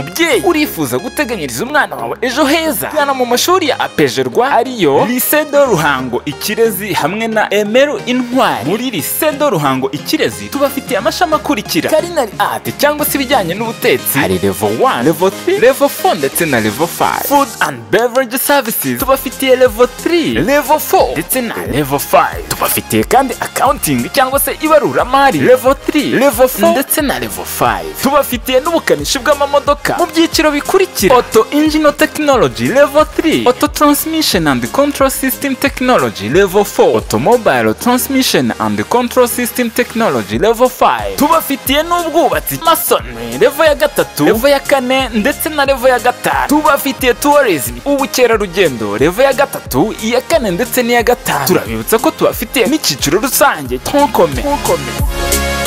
mubyeyi urifuza guteganyiriza umwana wawe ejo heza, gana mu mashuri ya apejerwa ariyo Lycée de Ruhango Ikirezi hamwe na Emeru Intwari. Muri Lycée de Ruhango Ikirezi tubafitiye amashami akurikira: Culinary Art cyangwa se ibijyanye n'ubutetsi, hari level 1, level 3, level 4 ndetse na level 5. Food and Beverage Services tubafitiye level 3, level 4 ndetse na level 5. Tubafitiye kandi accounting cyangwa se ibaruramari level 3, level 4 ndetse na level 5. Tubafitiye n'ubukanishi bw'amamodoka mu byiciro bikurikira: Auto Engine Technology level 3, Auto Transmission and Control System Technology level 4, Automobile Transmission and Control System Technology level 5. Tubafitiye n'ubwubatsi masonry level ya 3, level ya 4 ndetse na level ya 5. Tubafitiye tourism ubukerarugendo level ya 3, iya 4 ndetse n'iya 5. Turabibutsa ko tubafitiye n'icyiciro rusange tonkome.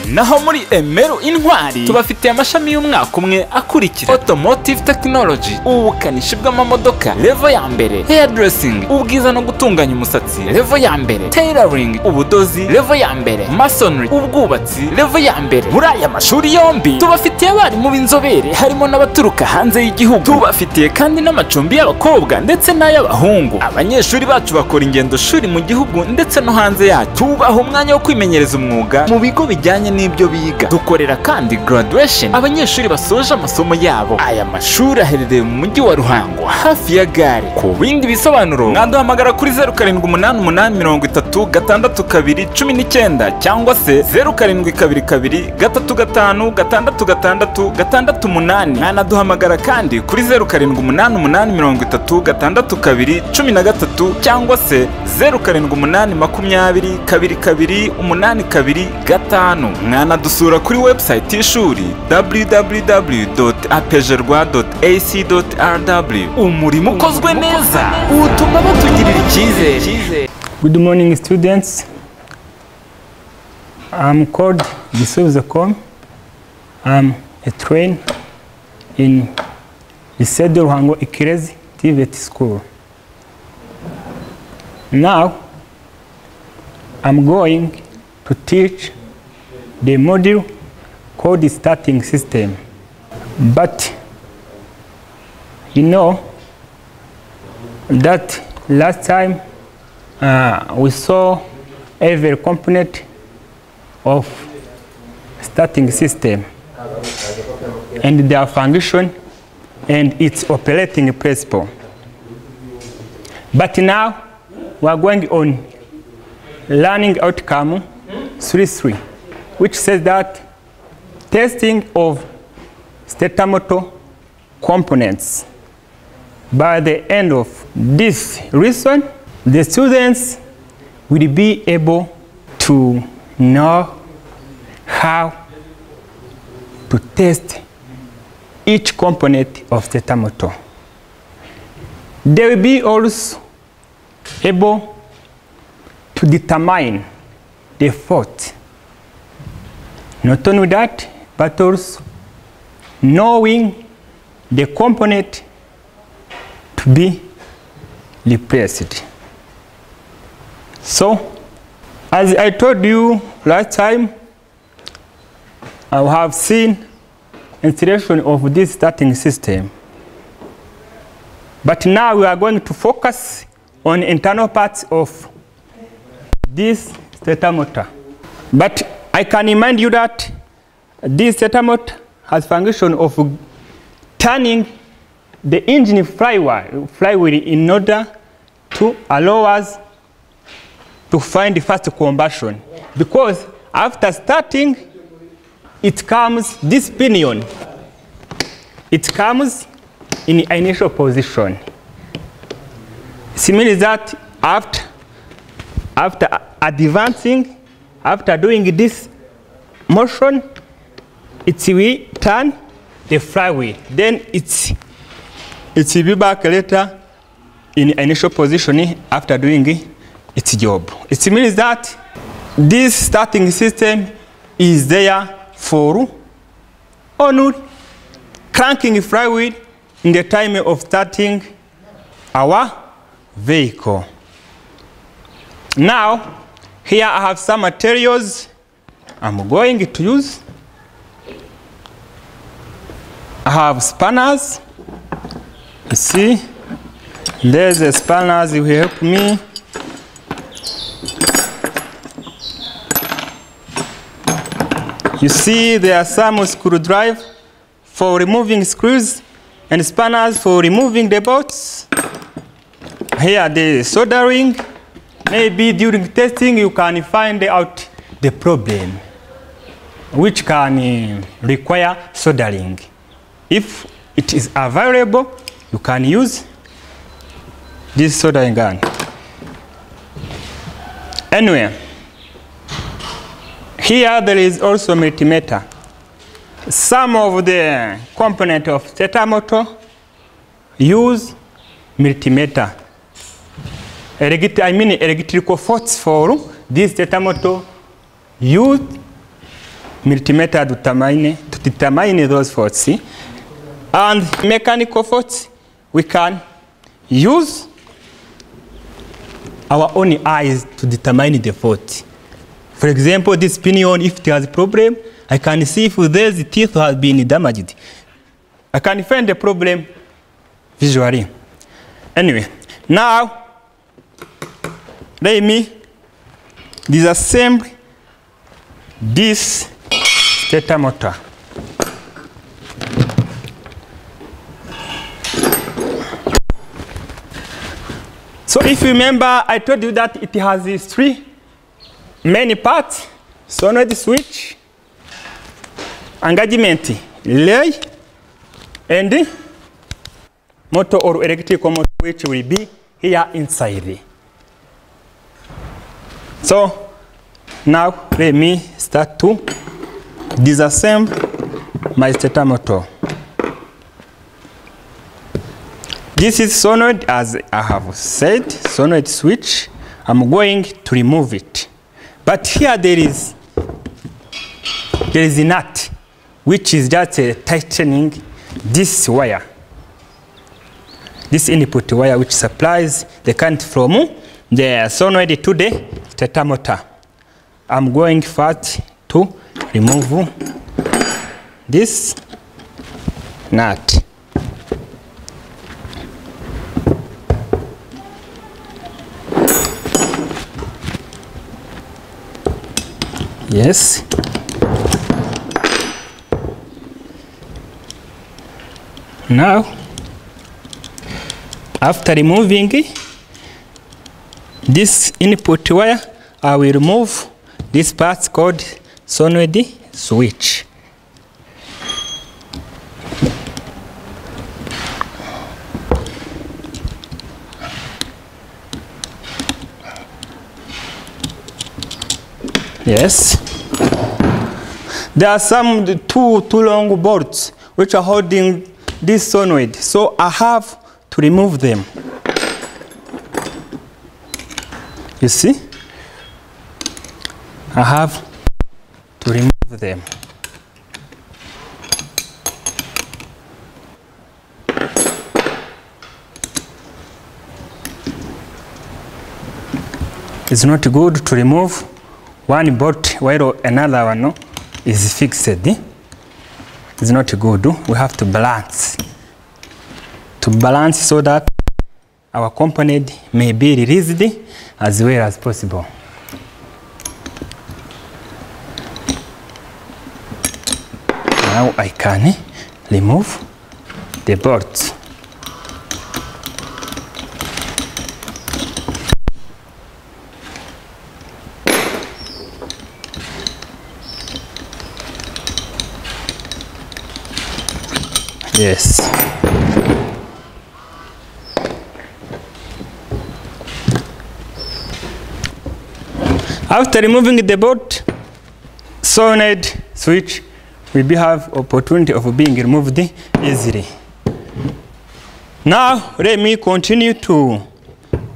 Naho muri Emeru Intwari tubafitiye amashami y'umwaka umwe akurikira: Automotive Technology ubukanishi bw'amamodoka level ya mbere, Hairdressing ubwiza no gutunganya umusatsi level ya mbere, Tailoring ubudozi level ya mbere, Masonry ubwubatsi level ya mbere. Muri aya mashuri yombi tubafitiye abarimu b'inzobere harimo n'abaturuka hanze y'igihugu. Tubafitiye kandi n'amacumbi y'abakobwa ndetse n'ay'abahungu. Abanyeshuri bacu bakora ingendo shuri mu gihugu ndetse no hanze yacyo. Tubaha umwanya wo kwimenyereza umwuga mu bigo bijyanye n'ibyo biga. Dukorera kandi graduation abanyeshuri basoje amasomo yabo. Aya mashuri aherereye mu mujyi wa Ruhango hafi ya gare. Ku bindi bisobanuro mwaduhamagara kuri 0788366219 cyangwa se 0722356668. Mwanaduhamagara kandi kuri 0788366213 cyangwa se 0788202285. Mwanadusura kuri website y'ishuri www.apejerwa.ac.rw. Umurimo ukozwe neza utuma batugirira icyizere. Good morning, students. I'm called Gisubizo Com. I'm a trainer in Lycée de Ruhango Ikirezi TVET School. Now, I'm going to teach the module called starting system. But you know that last time we saw every component of starting system and their function and its operating principle. But now we are going on learning outcome 3.3, which says that testing of stator motor components. By the end of this lesson, the students will be able to know how to test each component of stator motor. They will be also able to determine the fault. Not only that, but also knowing the component to be replaced. So, as I told you last time, I have seen installation of this starting system. But now we are going to focus on internal parts of this stator motor. But I can remind you that this stator motor has function of turning the engine flywheel in order to allow us to find the fast combustion. Because after starting, it comes this pinion. It comes in initial position. Similarly, that after advancing, after doing this motion, it will turn the flywheel. Then it will be back later in initial position after doing its job. It means that this starting system is there for only cranking flywheel in the time of starting our vehicle. Now, here I have some materials I'm going to use. I have spanners. You see, there's the spanners will help me. You see, there are some screwdrivers for removing screws and spanners for removing the bolts. Here the soldering. Maybe during testing you can find out the problem which can require soldering. If it is available, you can use this soldering gun. Anyway, here there is also multimeter. Some of the components of stator motor use multimeter. Electrical faults for this stator motor use multimeter to determine those faults. And mechanical faults, we can use our own eyes to determine the fault. For example, this pinion, if it has a problem, I can see if these teeth have been damaged. I can find the problem visually. Anyway, now let me disassemble this stator motor. So if you remember, I told you that it has these three main parts: solenoid switch, engagement relay, and motor or electrical motor, which will be here inside. So now let me start to disassemble my stator motor. This is solenoid, as I have said, solenoid switch. I'm going to remove it. But here there is a nut, which is just tightening this wire. This input wire which supplies the current from the solenoid to the stator motor. I'm going first to remove this nut. Yes. Now, after removing this input wire, I will remove this part called solenoid switch. Yes. There are some two long bolts which are holding this solenoid, so I have to remove them. You see? I have to remove them. It's not good to remove one bolt while another one is fixed. It's not good. We have to balance. To balance so that our component may be released as well as possible. Now I can remove the bolts. Yes. After removing the bolt, solenoid switch will have opportunity of being removed easily. Now let me continue to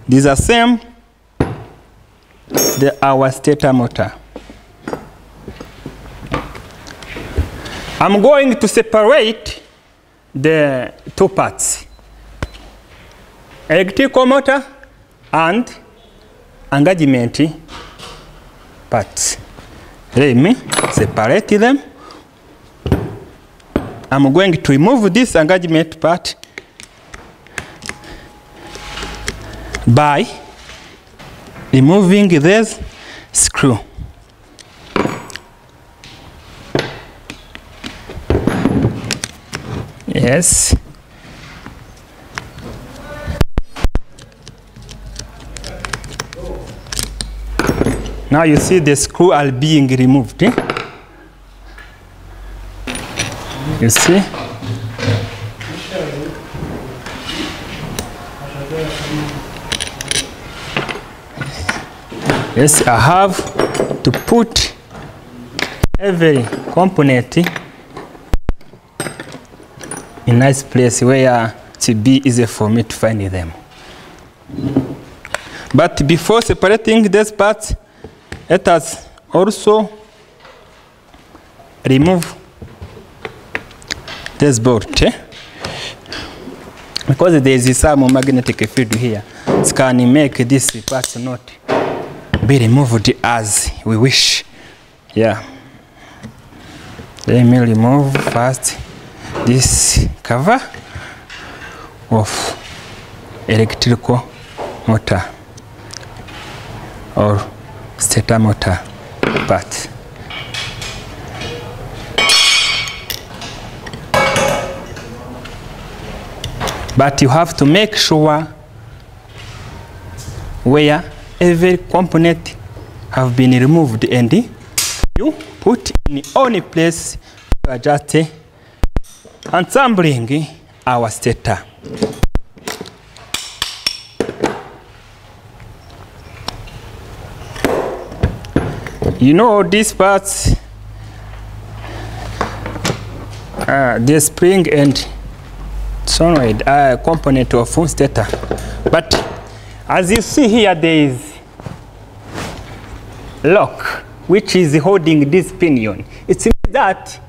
disassemble our stator motor. I'm going to separate the two parts, electrical motor and engagement parts. Let me separate them I'm going to remove this engagement part by removing this screw. Yes. Now you see the screw are being removed. You see? Yes, I have to put every component in a nice place where it will be easy for me to find them. But before separating this part, let us also remove this bolt, because there is some magnetic field here. It can make this part not be removed as we wish. Yeah. Let me remove first this cover of electrical motor or stator motor part. But you have to make sure where every component have been removed and you put in only place to adjust assembling our stator. You know these parts, the spring and solenoid are a component of full stator. But as you see here, there is lock which is holding this pinion. It means that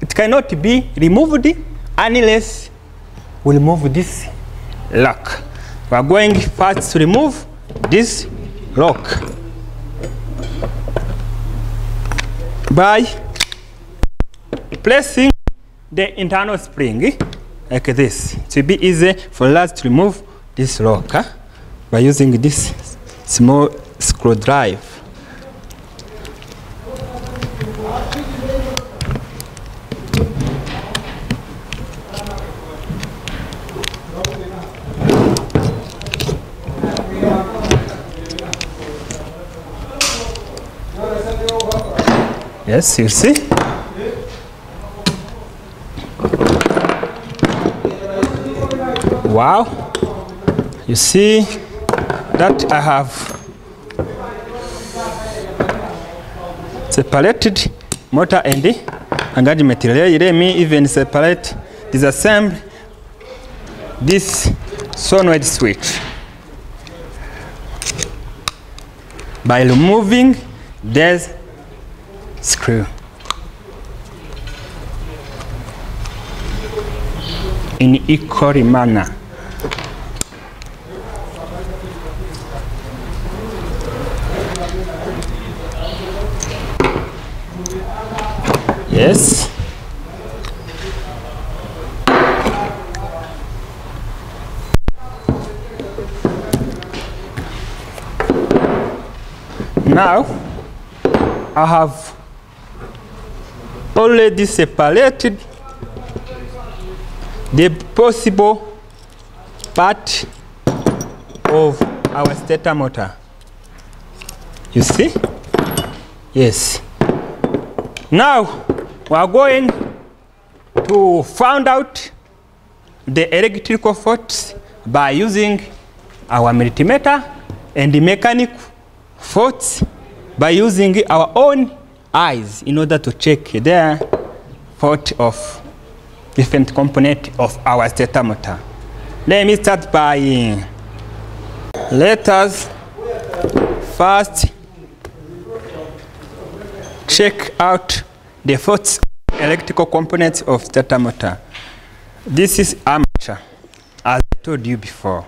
it cannot be removed unless we remove this lock. We are going first to remove this lock by placing the internal spring like this. It will be easy for us to remove this lock by using this small screwdriver. Yes, you see? Wow. You see that I have separated motor and the engagement relay. Let me even separate, disassemble this solenoid switch by removing this screw in equal manner. Yes. Now I have already separated the possible part of our stator motor. You see? Yes. Now we are going to find out the electrical faults by using our multimeter and the mechanical faults by using our own eyes in order to check the fault of different component of our stator motor. Let me start by, let us first check out the faults electrical components of stator motor. This is armature, as I told you before.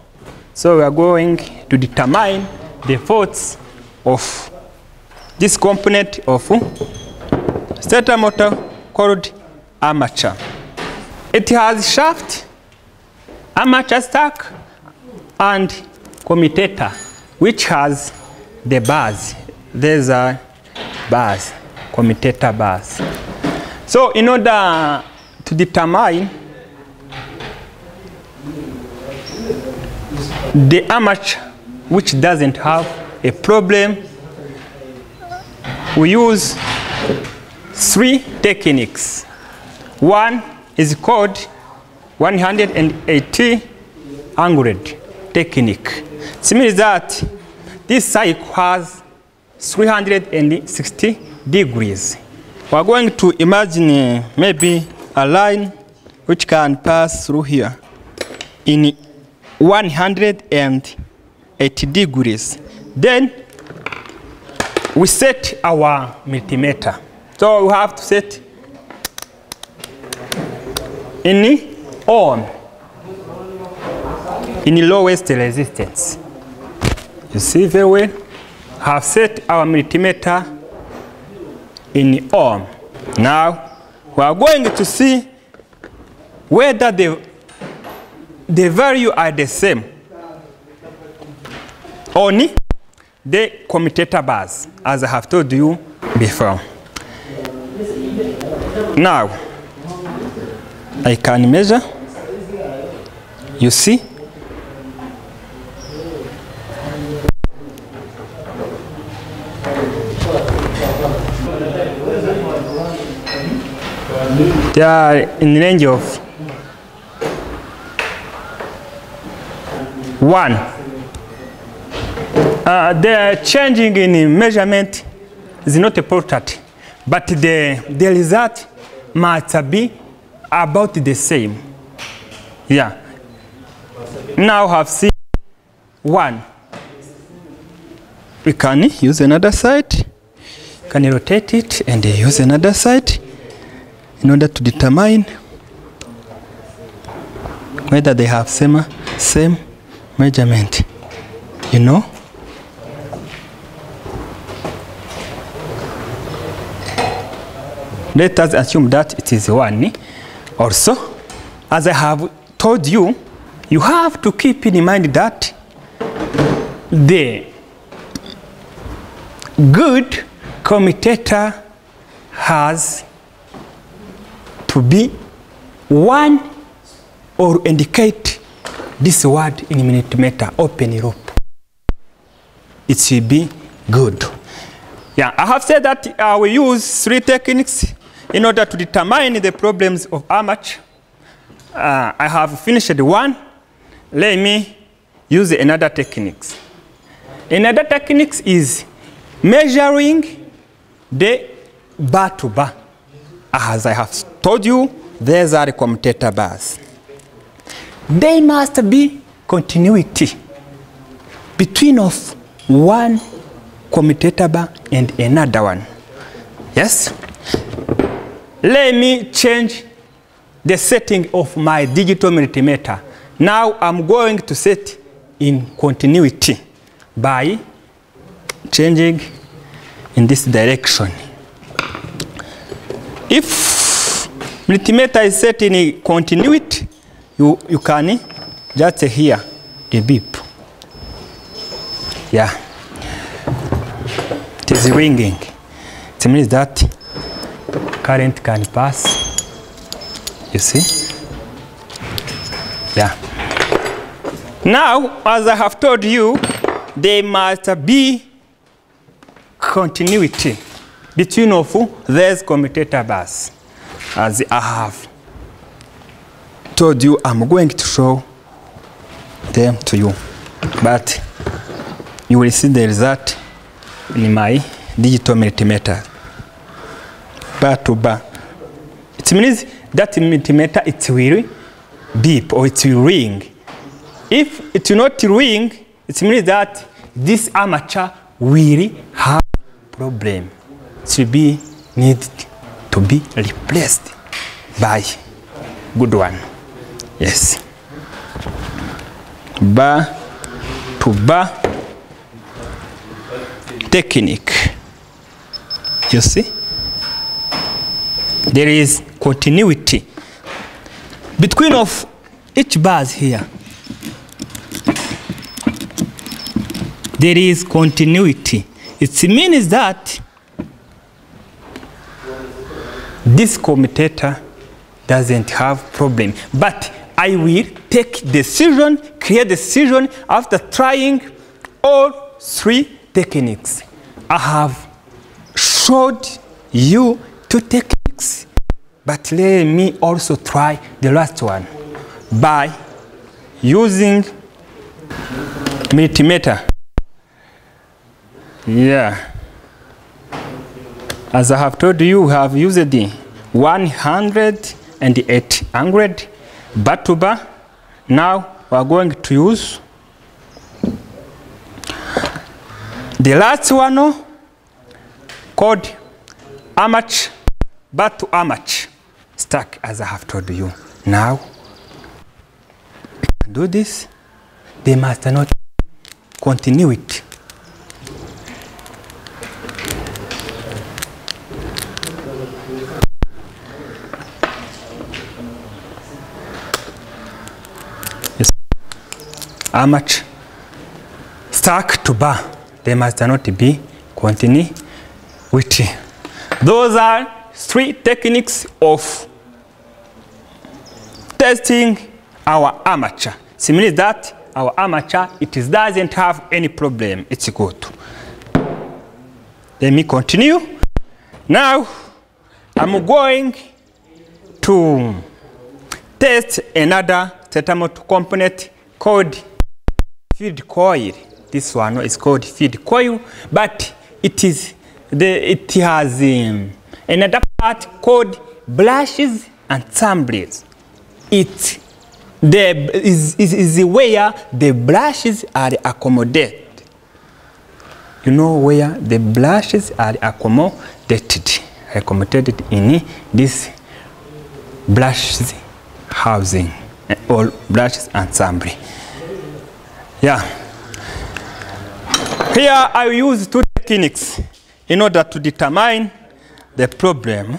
So we are going to determine the faults of this component of stator motor called armature. It has shaft, armature stack, and commutator, which has the bars. These are bars, commutator bars. So in order to determine the armature which doesn't have a problem, we use 3 techniques. One is called 180 angled technique. It means that this cycle has 360 degrees. We are going to imagine maybe a line which can pass through here in 180 degrees. Then we set our multimeter. So we have to set in ohm, in lowest resistance. You see very well, have set our multimeter in ohm. Now we are going to see whether the value are the same on the commutator bars, as I have told you before. Now I can measure. You see, they are in the range of 1. The changing in measurement is not important, but the result must be about the same. Yeah. Now have seen 1. We can use another side. Can rotate it and use another side in order to determine whether they have same measurement. You know. Let us assume that it is 1. Also, as I have told you, you have to keep in mind that the good commutator has to be 1 or indicate this word in multimeter, open loop. It should be good. Yeah, I have said that we use 3 techniques in order to determine the problems of armature. I have finished 1. Let me use another technique. Another technique is measuring the bar to bar. As I have told you, these are the commutator bars. They must be continuity between of one commutator bar and another one. Yes? Let me change the setting of my digital multimeter. Now I'm going to set in continuity by changing in this direction. If multimeter is set in continuity, you can just hear the beep. Yeah. It is ringing. It means that current can pass. You see? Yeah. Now, as I have told you, there must be continuity between of these commutator bars. As I have told you, I'm going to show them to you. But you will see the result in my digital multimeter. Bar to bar. It means that multimeter, it will beep or it will ring. If it will not ring, it means that this armature will have problem. It will be needed to be replaced by good one. Yes. Bar to bar technique. You see? There is continuity. between of each bars here, there is continuity. It means that this commutator doesn't have problem. But I will take decision, create decision after trying all three techniques. I have showed you two techniques, but let me also try the last one by using multimeter. Yeah. As I have told you, we have used the 100 and the 800 bar to bar. Now we are going to use the last one called amateur bar to amateur stack, as I have told you. Now we can do this. They must not continue it. Amateur stack to bar, they must not be continuity. Those are three techniques of testing our amateur. It means that our amateur, doesn't have any problem. It's good. Let me continue. Now I'm going to test another stetamotor component called feed coil. This one is called feed coil, but it has another part called brushes and tumblers. It is where the brushes are accommodated. You know where the brushes are accommodated in this brushes housing or brushes ensemble. Yeah. Here I use two techniques in order to determine the problem.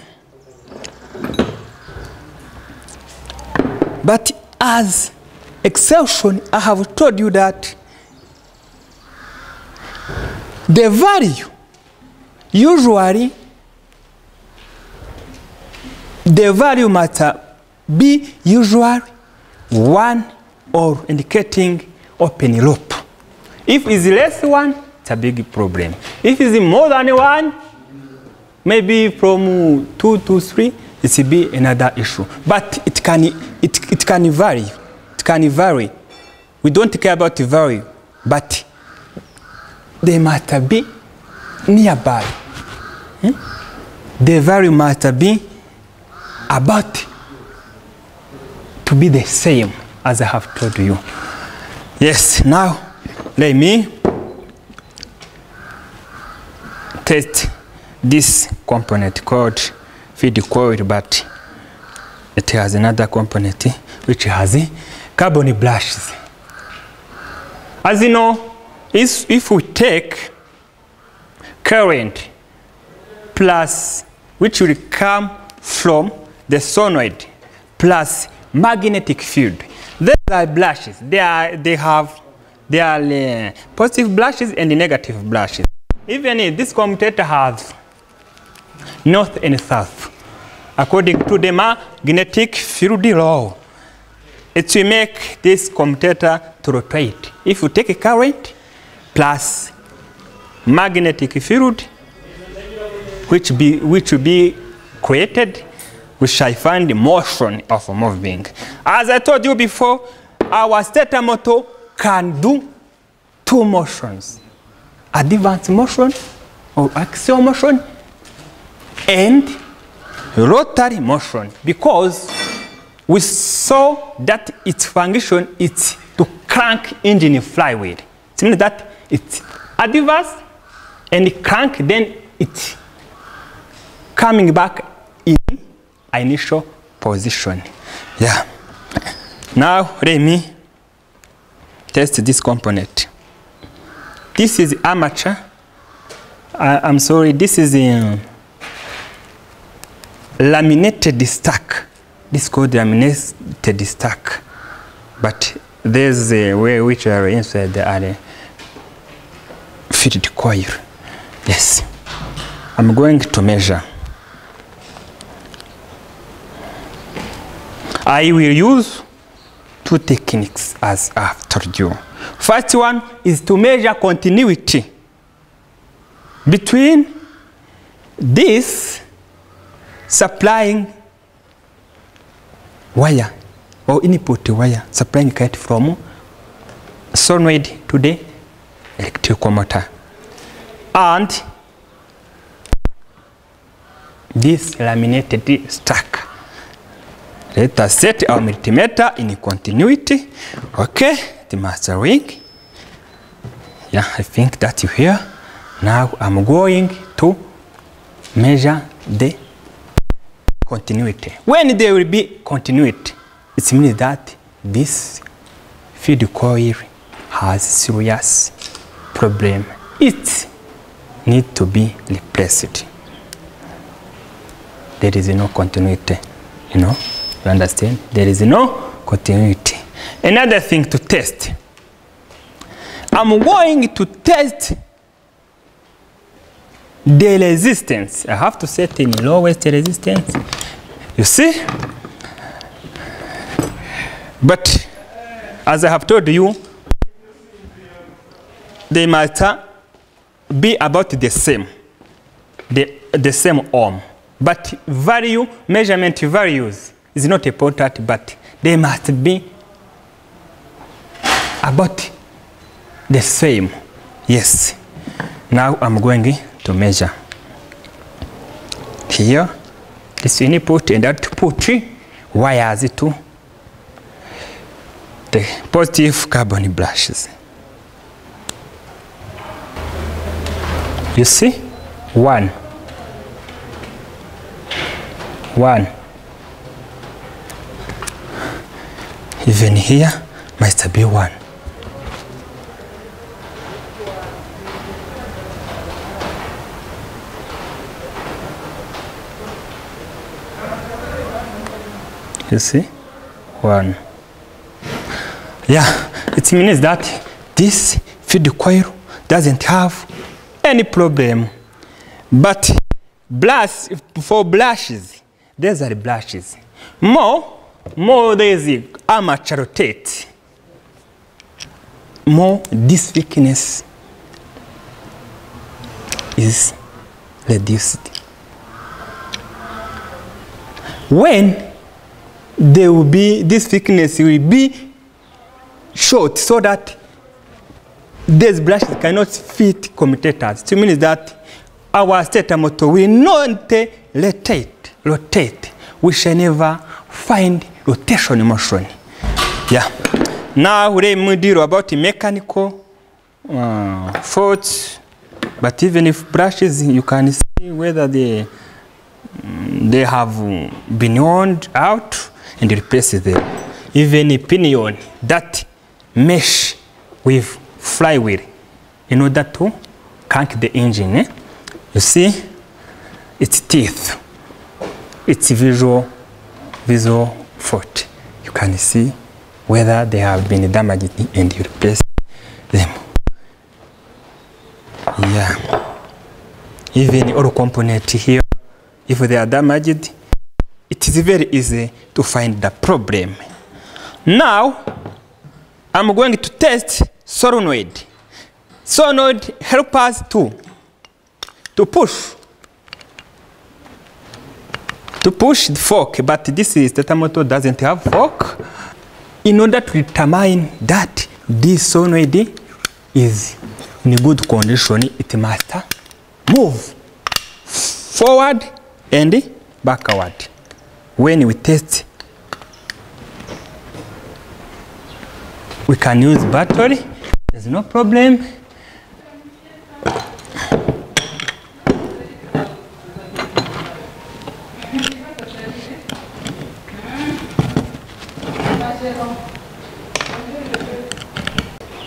But as exception, I have told you that the value, usually, the value must be usually 1 or indicating open loop. If it's less 1, it's a big problem. If it's more than 1, maybe from 2 to 3, it will be another issue. But it can vary. It can vary. We don't care about the value, but they must be nearby. The value must be about to be the same as I have told you. Yes, now let me test this component called feed coil, but it has another component which has carbon brushes. As you know, if we take current plus, which will come from the solenoid, plus magnetic field, these are brushes. They are positive brushes and negative brushes. Even this commutator has north and south. According to the magnetic field law, it will make this commutator to rotate. If you take a current plus magnetic field, which will be created, we shall find the motion of moving. As I told you before, our stetamotor can do two motions: advance motion or axial motion and rotary motion, because we saw that its function is to crank engine flywheel. It means that it's advance and crank, then it's coming back in initial position. Yeah. Now let me test this component. This is amateur. I'm sorry, this is a laminated stack. This is called laminated stack. But there's a way which are inside the fitted coil. Yes. I'm going to measure. I will use two techniques as I've told you. First one is to measure continuity between this supplying wire or input wire supplying current from solenoid to the electrical motor and this laminated stack. Let us set our multimeter in continuity. Okay, the master ring. Yeah, I think that you hear. Now I'm going to measure the continuity. When there will be continuity, it means that this feed coil has serious problem. It needs to be replaced. There is no continuity, you know. You understand? There is no continuity. Another thing to test. I'm going to test the resistance. I have to set in lowest resistance. You see? But as I have told you, they must be about the same. The same ohm. But value, measurement values is not important, but they must be about the same. Yes. Now I'm going to measure. Here, this input and output wires to the positive carbon brushes. You see? 1. Even here must be 1. You see? 1. Yeah, it means that this feed coil doesn't have any problem. But for brushes, these are brushes. More there is armature rotate, more this thickness is reduced. When there will be, this thickness will be short so that these brushes cannot fit commutators. It means that our stator motor will not rotate. We shall never find rotation motion. Yeah. Now we will deal about mechanical faults. But even if brushes, you can see whether they have been worn out and replace them. Even a pinion that mesh with flywheel in order to crank the engine. You see, its teeth, its visual fault. You can see whether they have been damaged and you replace them. Yeah. Even all components here, if they are damaged, it is very easy to find the problem. Now, I'm going to test solenoid. Solenoid helps us to push the fork, but this stator motor doesn't have fork. In order to determine that this solenoid is in good condition, it must move forward and backward. When we test, we can use battery. There's no problem.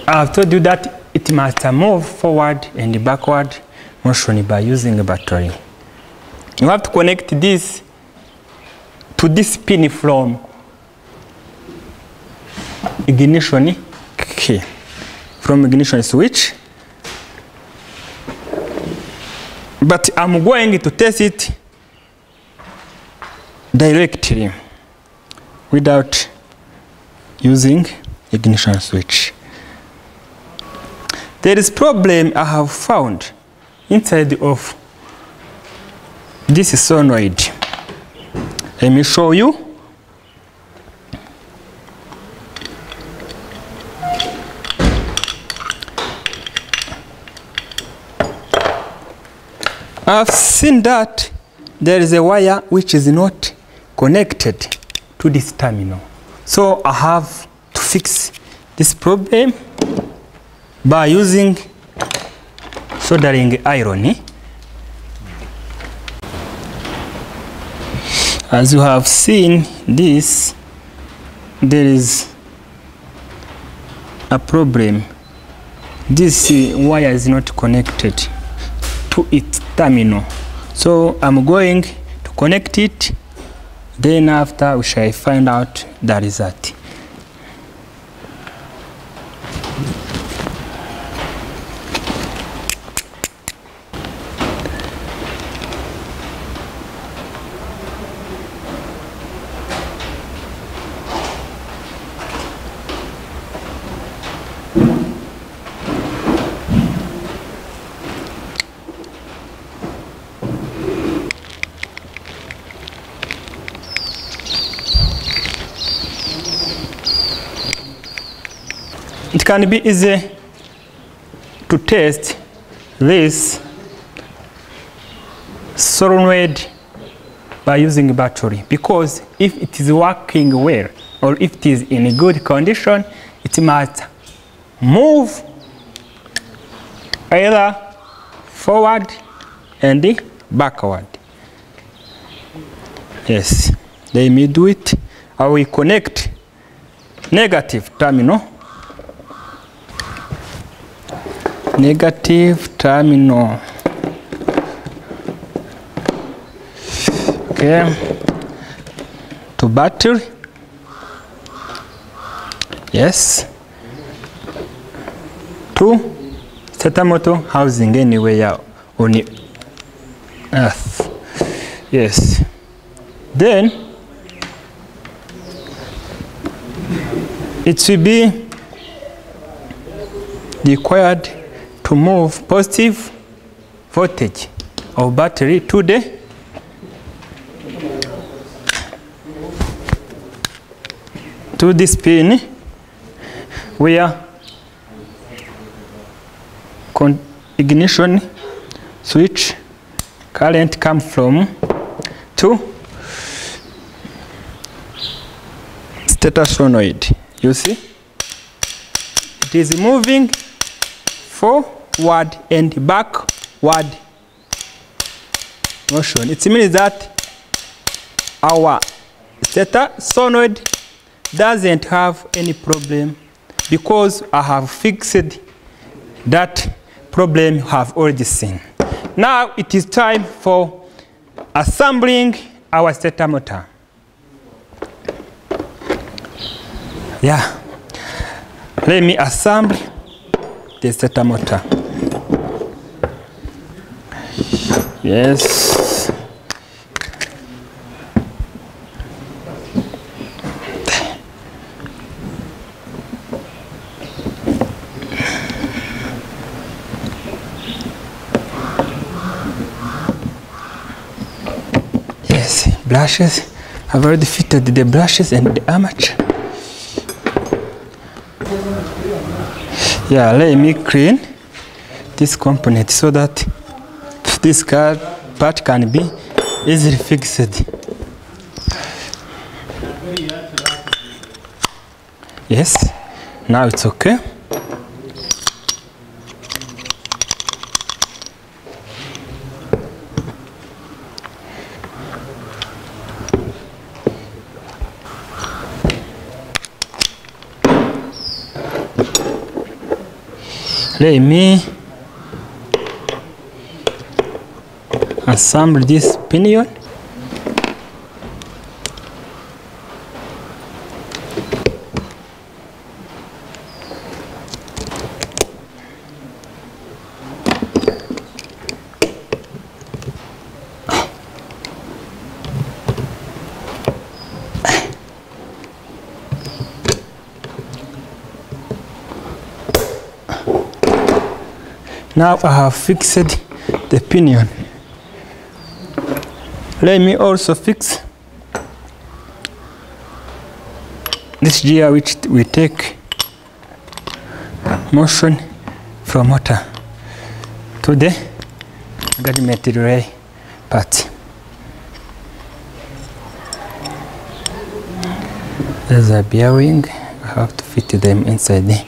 I've told you that it must move forward and backward motion by using a battery. You have to connect this to this pin from ignition key, from ignition switch. But I'm going to test it directly without using ignition switch. There is problem I have found inside of this solenoid. Let me show you. I've seen that there is a wire which is not connected to this terminal. So I have to fix this problem by using soldering iron. As you have seen this, there is a problem. This wire is not connected to its terminal. So I'm going to connect it. Then after we shall find out the result. It can be easy to test this solenoid by using battery, because if it is working well or if it is in good condition, it must move either forward and backward. Yes, let me do it. I will connect negative terminal. Negative terminal. Okay. To battery. Yes. To starter motor housing anywhere on the earth. Yes. Then it will be required to move positive voltage of battery to this pin where ignition switch current come from, to stator solenoid. You see, it is moving forward and backward motion. It means that our stator solenoid doesn't have any problem, because I have fixed that problem you have already seen. Now it is time for assembling our stator motor. Yeah, let me assemble the stator motor. Yes. Yes, brushes. I've already fitted the brushes and the armature. Yeah, let me clean this component so that this part can be easily fixed. Yes, now it's okay. Let me assemble this pinion. Now I have fixed the pinion. Let me also fix this gear, which we take motion from motor to the engagement relay part. There's a bearing. I have to fit them inside there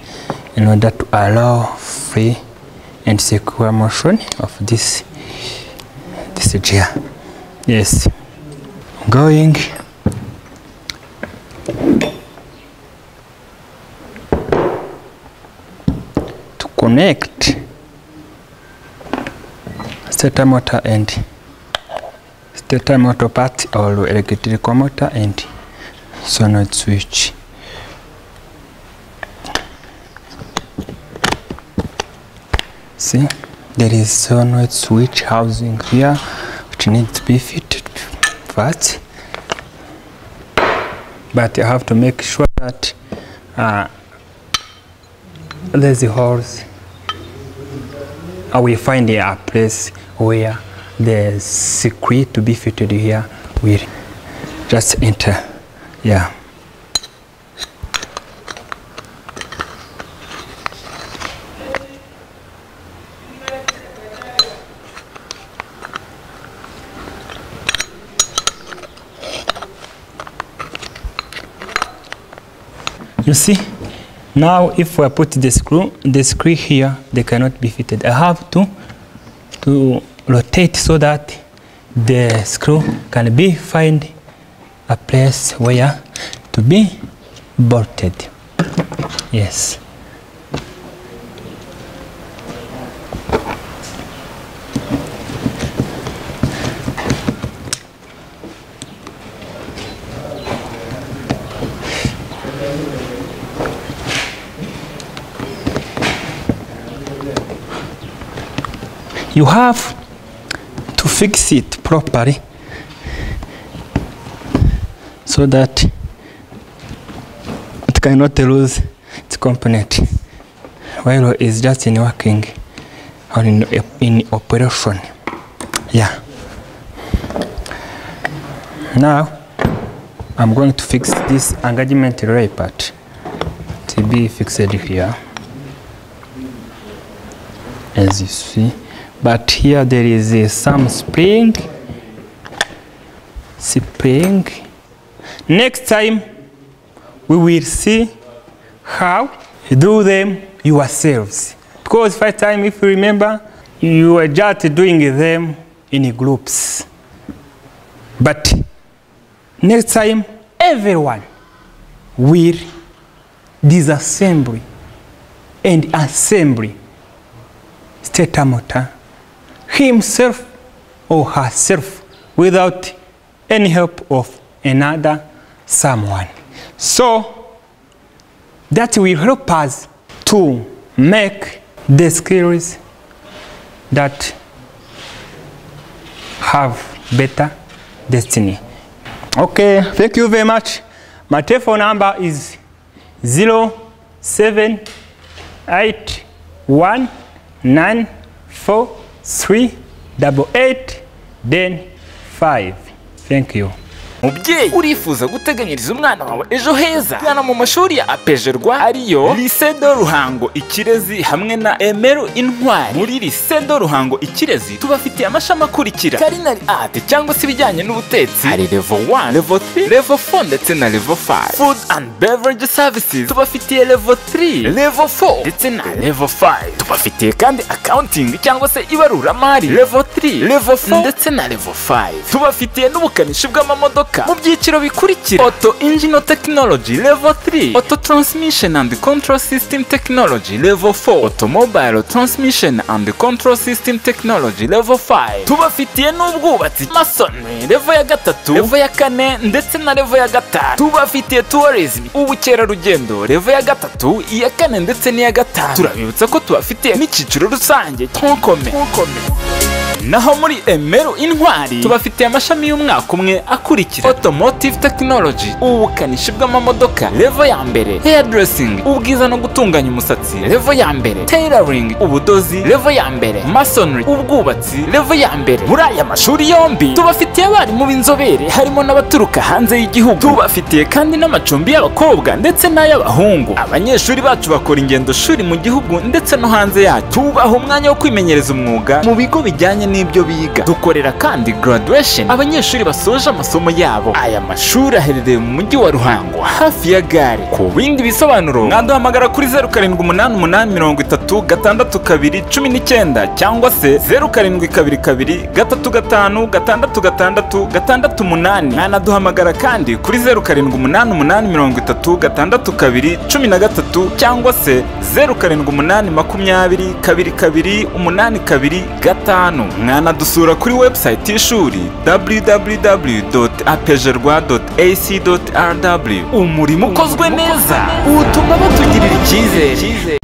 in order to allow free and secure motion of this gear. Yes, going to connect starter motor and starter motor part, or electrical motor and solenoid switch. See, there is solenoid switch housing here which needs to be fitted first, but you have to make sure that there's the holes. We find a place where the circuit to be fitted here will just enter. Yeah. You see, now if I put the screw here, they cannot be fitted. I have to rotate so that the screw can be find a place where to be bolted. Yes. You have to fix it properly so that it cannot lose its component while it is just in working or in operation. Yeah. Now I'm going to fix this engagement relay part to be fixed here, as you see. But here there is some spring. Next time we will see how you do them yourselves, because first time, if you remember, you were just doing them in groups, but next time everyone will disassemble and assembly starter motor himself or herself without any help of another someone. So that will help us to make the skills that have better destiny. Okay, thank you very much. My telephone number is 078194388 Thank you. Mubyeyi, urifuza guteganyiriza umwana wawe ejo heza? Gana mu mashuri ya apejerwa ariyo Lycée de Ruhango Ikirezi hamwe na Emeru Intwari. Muri Lycée de Ruhango Ikirezi tubafitiye amashami akurikira: Culinary Art cyangwa se ibijyanye n'ubutetsi, hari level 1, level 3, level 4 ndetse na level 5. Food and Beverage Services tubafitiye level 3, level 4 ndetse na level 5. Tubafitiye kandi accounting cyangwa se ibaruramari level 3, level 4 ndetse na level 5. Tubafitiye n'ubukanishi bw'amamodoka modoka mu byiciro bikurikira: auto engine technology level 3, auto transmission and control system technology level 4, automobile transmission and control system technology level 5. Tubafitiye n'ubwubatsi masonry level ya 3, level ya 4 ndetse na level ya 5. Tubafitiye tourism ubukerarugendo level ya 3, iya 4 ndetse n'iya 5. Turabibutsa ko tubafitiye n'ikiciro rusange tonkome. Naho muri Emeru Intwari tubafitiye amashami y'umwaka umwe akurikira: automotive technology ubukanishi bw'amamodoka level ya mbere, hairdressing ubwiza no gutunganya umusatsi level ya mbere, tailoring ubudozi level ya mbere, masonry ubwubatsi level ya mbere. Muri aya mashuri yombi tubafitiye abarimu b'inzobere harimo n'abaturuka hanze y'igihugu. Tubafitiye kandi n'amacumbi y'abakobwa ndetse n'ay'abahungu. Abanyeshuri bacu bakora ingendo shuri mu gihugu ndetse no hanze yacyo. Tubaha umwanya wo kwimenyereza umwuga mu bigo bijyanye n'ibyo biga. Dukorera kandi graduation abanyeshuri basoje amasomo yabo. Aya mashuri aherereye mu mujyi wa Ruhango hafi ya gare. Ku bindi bisobanuro mwaduhamagara kuri 0788366219 cyangwa se 0722356668. Mwanaduhamagara kandi kuri 0788366213 cyangwa se 0788202282. Mwanadusura kuri website y'ishuri www.apejerwa.ac.rw. Umurimo ukozwe neza utuma batugirira icyizere.